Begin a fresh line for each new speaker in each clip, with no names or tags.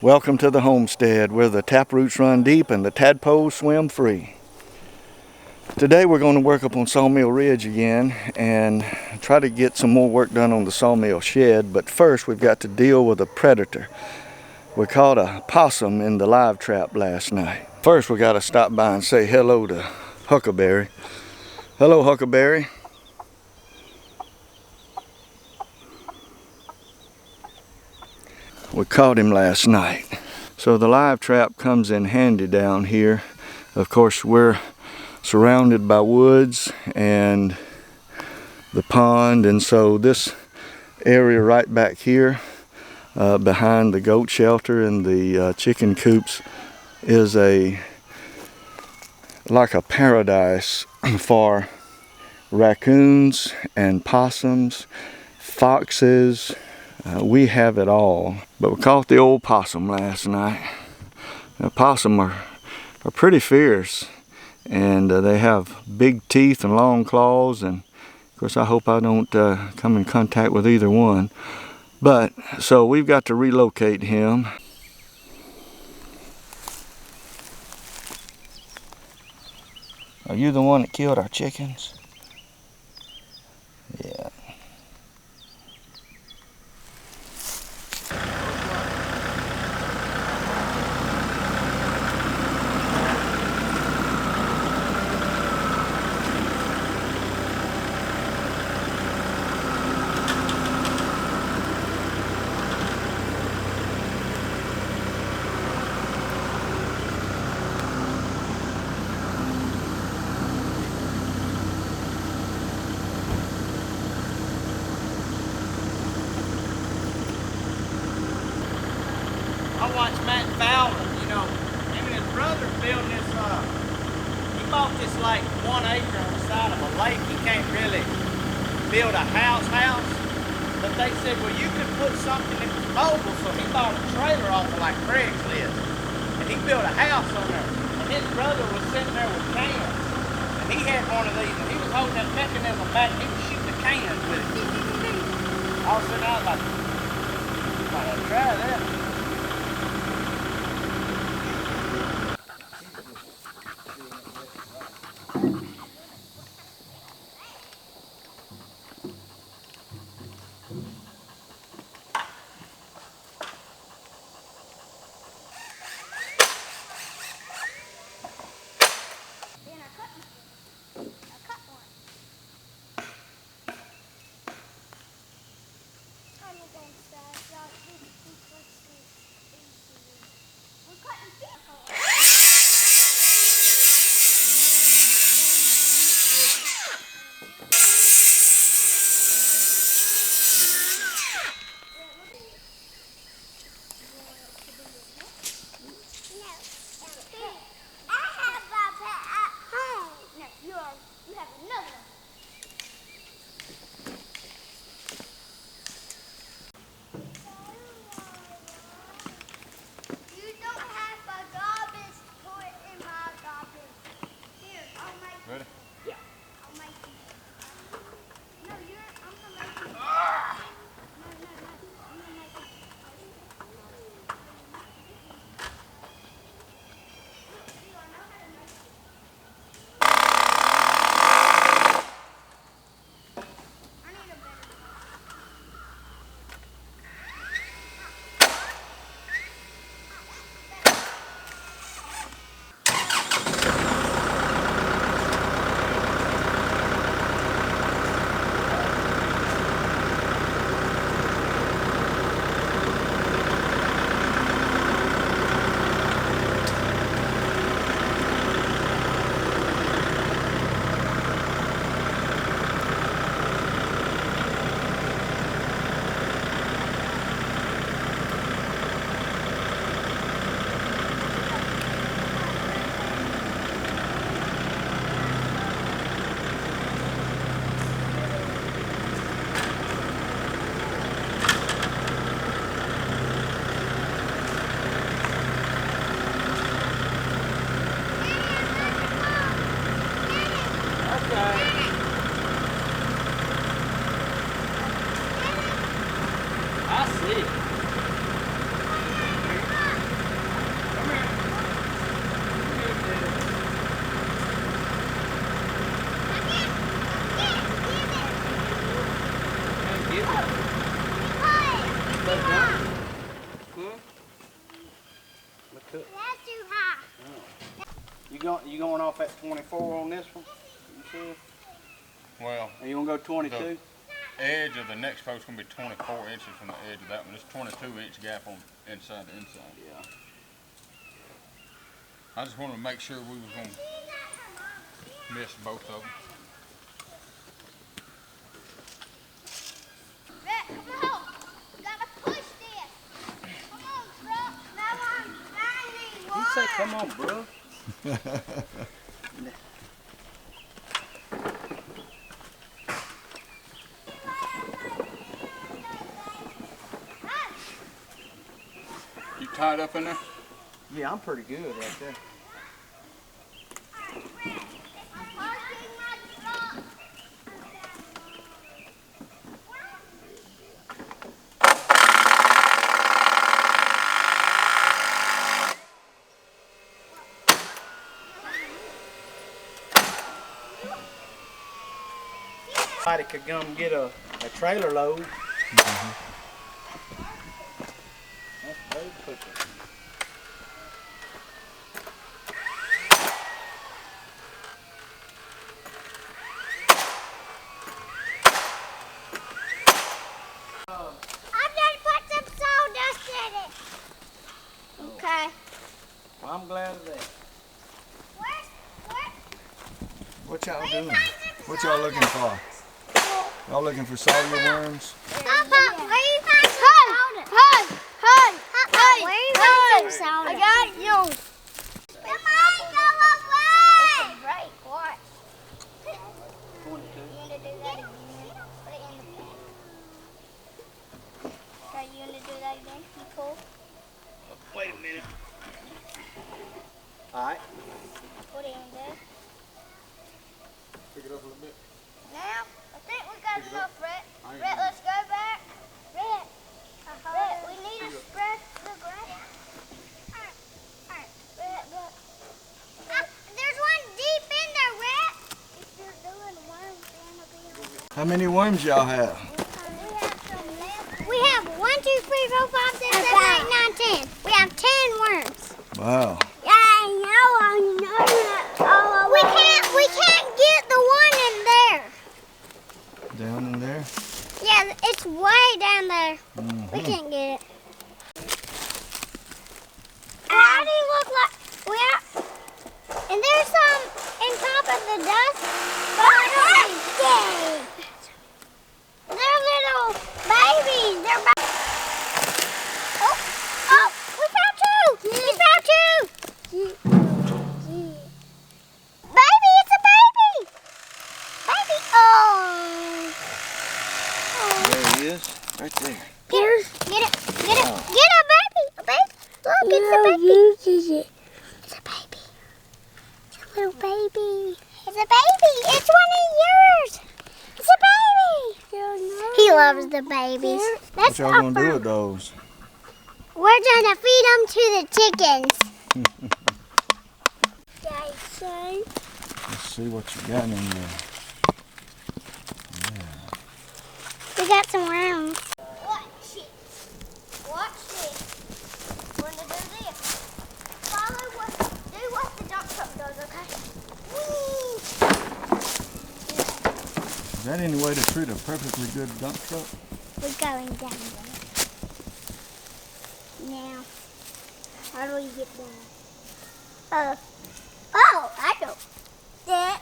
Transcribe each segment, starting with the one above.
Welcome to the homestead where the tap roots run deep and the tadpoles swim free. Today we're going to work up on Sawmill Ridge again and try to get some more work done on the sawmill shed, but first we've got to deal with a predator. We caught a possum in the live trap last night. First we got to stop by and say hello to Huckleberry. Hello, Huckleberry. We caught him last night. So the live trap comes in handy down here. Of course, we're surrounded by woods and the pond, and so this area right back here behind the goat shelter and the chicken coops is like a paradise for raccoons and possums, foxes. We have it all. But we caught the old possum last night. Now, possum are pretty fierce, and they have big teeth and long claws, and of course I hope I don't come in contact with either one. But so we've got to relocate him. Are you the one that killed our chickens? Yeah.
I watched Matt Fowler, him and his brother building this, he bought this like 1 acre on the side of a lake. He can't really build a house, but they said, well, you could put something that was mobile, so he bought a trailer off of like Craigslist, and he built a house on there, and his brother was sitting there with cans, and he had one of these, and he was holding that mechanism back, and he was shooting the cans with it. I was sitting out like, might have to try that. cook.
That's too high.
You going off at 24 on this one? You sure?
Well,
Are you gonna go 22?
the edge of the next post is gonna be 24 inches from the edge of that one. There's 22-inch gap on inside to inside.
Yeah.
I just wanted to make sure we was gonna miss both of them.
Rick, come on. We gotta push this. Come on, truck. Now I'm finding
You
one.
say, come on, bro.
You tied up in there?
Yeah, I'm pretty good right there.
I'm parking my truck.
Somebody could come get a trailer load. That's very quick.
I'm gonna put some sawdust in it. Okay.
Well, I'm glad of that.
Where?
What y'all
Where you
doing?
find some
What y'all looking for? Y'all looking for sawyer worms?
Papa, where you find some sawdust? Papa, where you find some sawdust? I got you. Come on, go away. It's a break. Watch.
22.
You want to do that again? Put it in the pan. Okay, you want to do that again? You pull.
Wait a minute. All right.
Put it in there.
Pick it up a little bit.
Now, I think we got enough, Rhett.
I ain't
Rhett,
gonna-
let's go back. Rhett, we need to spread the grass. Rhett. There's one deep in there, Rhett. If you're doing worms, then it'll be on there.
How many worms y'all have?
We have 1, 2, 3, 4, 5, 6, 7, 8, 9, 10. We have 10 worms.
Wow.
Yeah, I know that. We can't get the one in there.
Down in there?
Yeah, it's way down there.
Mm-hmm.
We can't get it. How do you look like? And there's some in top of the dust. They're little babies. Oh, we found two. We found two. Baby, it's a baby. Baby, oh.
There he is. Right there.
Get it, get a baby, Look, it's a baby. It's a baby. It's a little baby. It's a baby. It's one of yours. It's a baby. He loves the babies.
What y'all gonna do with those?
We're gonna feed them to the chickens.
Let's see what you got in there.
We got some worms. Watch it. Watch this. We're gonna do this. Do what the dump truck does, okay? Whee!
Is that any way to treat a perfectly good dump truck?
We're going down there. Now, how do we get down? I know. That.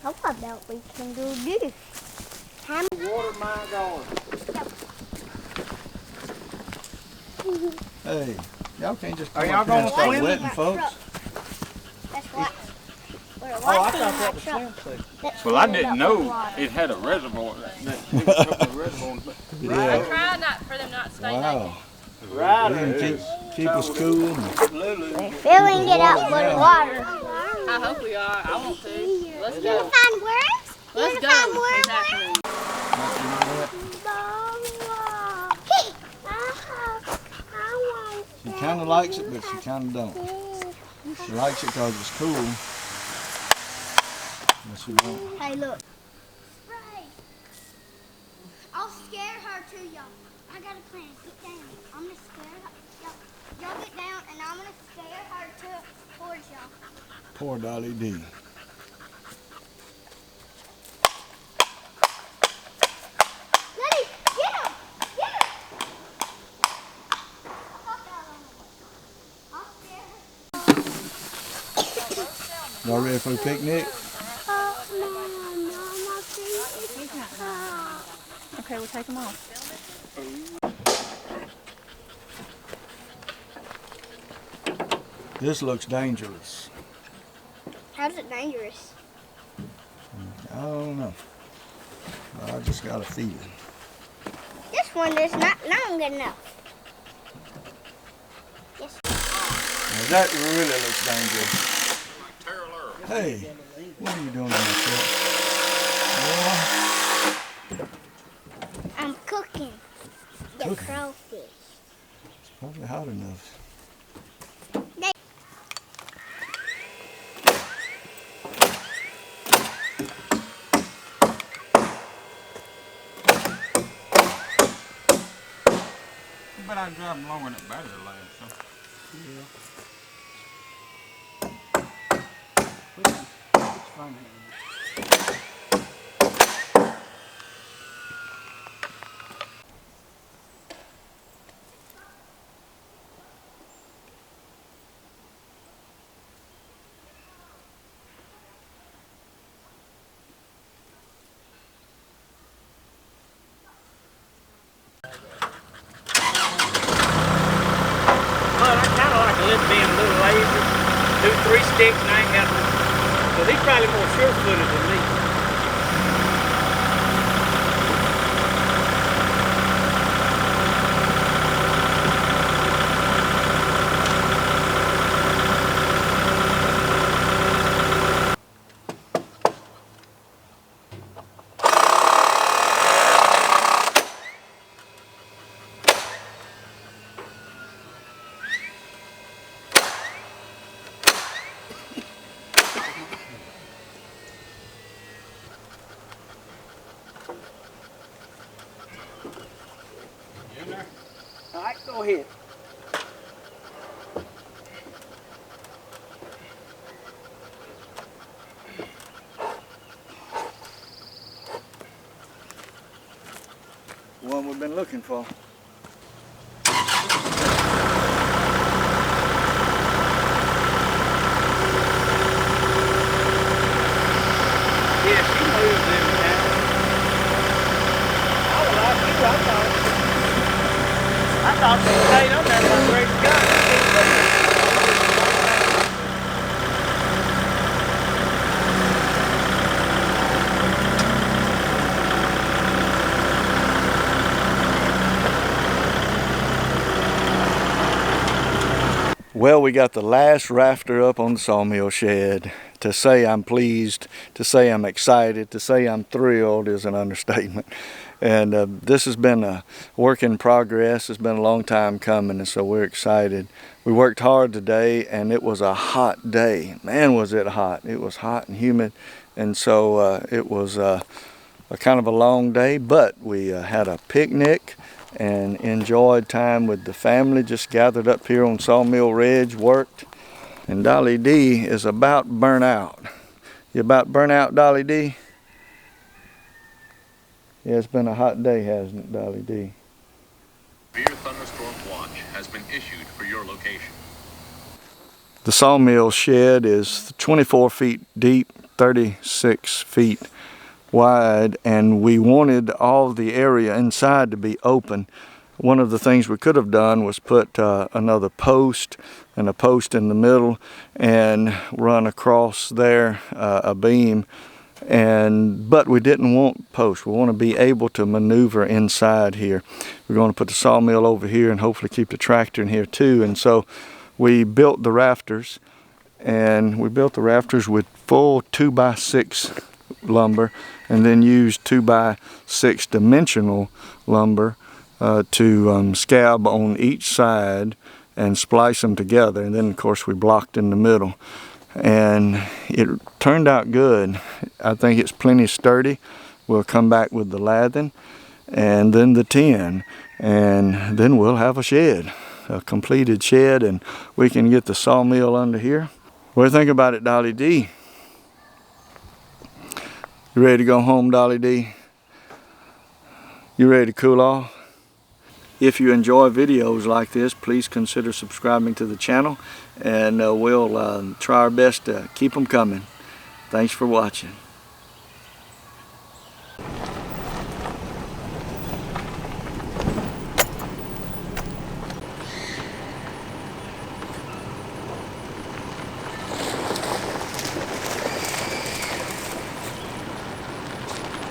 How about we can do this?
Water my garden.
Hey, y'all can't just
Are
come
y'all
up here and
gonna
start
swim?
wetting folks.
That's what.
Oh, I thought that was swimsuit.
Well, I didn't know it had a reservoir. That it was a couple of reservoirs.
I
Yeah.
try not for them not to stay naked.
Wow.
Right.
We can keep us cool.
Lulu.
Filling it up with water.
I hope we are. I want to. Let's
You
go.
want to find worms?
Let's
You
go.
want to find worms?
This afternoon.
She kind of likes it, but she kind of don't. She likes it because it's cool. But she won't.
Hey, look. Spray. I'll scare her too, y'all. I got a plan. Get down. I'm going to scare her. Y'all.
Poor Dolly D.
Daddy, get him! Get him!
Y'all ready for the picnic?
Okay, we'll take them off.
This looks dangerous.
How's it dangerous?
I don't know. I just got a feeling.
This one is not long enough. Yes.
Now that really looks dangerous. Hey, what are you doing in the truck?
I'm cooking the
Cooking?
crawfish.
It's probably hot enough.
But I drive them long when that battery lasts, so.
But I kind of like a little being a little lazy. Do 3 sticks and I ain't got no. So he's probably more sure-footed than me. All right, go ahead.
One we've been looking for.
Yeah, she moves in now. I would like you, I thought they stayed up there by the grace of God.
Well, we got the last rafter up on the sawmill shed. To say I'm pleased, to say I'm excited, to say I'm thrilled is an understatement. And this has been a work in progress. It's been a long time coming, and so we're excited. We worked hard today, and it was a hot day. Man, was it hot. It was hot and humid, and so it was a kind of a long day, but we had a picnic and enjoyed time with the family. Just gathered up here on Sawmill Ridge, worked, and Dolly D is about burnt out. You about burnt out, Dolly D? Yeah, it's been a hot day, hasn't it, Dolly D?
Severe thunderstorm watch has been issued for your location.
The sawmill shed is 24 feet deep, 36 feet wide, and we wanted all the area inside to be open. One of the things we could have done was put another post and a post in the middle and run across there a beam, but we didn't want posts. We want to be able to maneuver inside here. We're going to put the sawmill over here and hopefully keep the tractor in here too. And so we built the rafters, and we built the rafters with full 2x6 lumber, and then used 2x6 dimensional lumber to scab on each side and splice them together. And then of course we blocked in the middle, and it turned out good. I think it's plenty sturdy. We'll come back with the lathing and then the tin, and then we'll have a shed, a completed shed, and we can get the sawmill under here What do you think about it, Dolly D? You ready to go home, Dolly D? You ready to cool off? If you enjoy videos like this, please consider subscribing to the channel, and we'll try our best to keep them coming. Thanks for watching.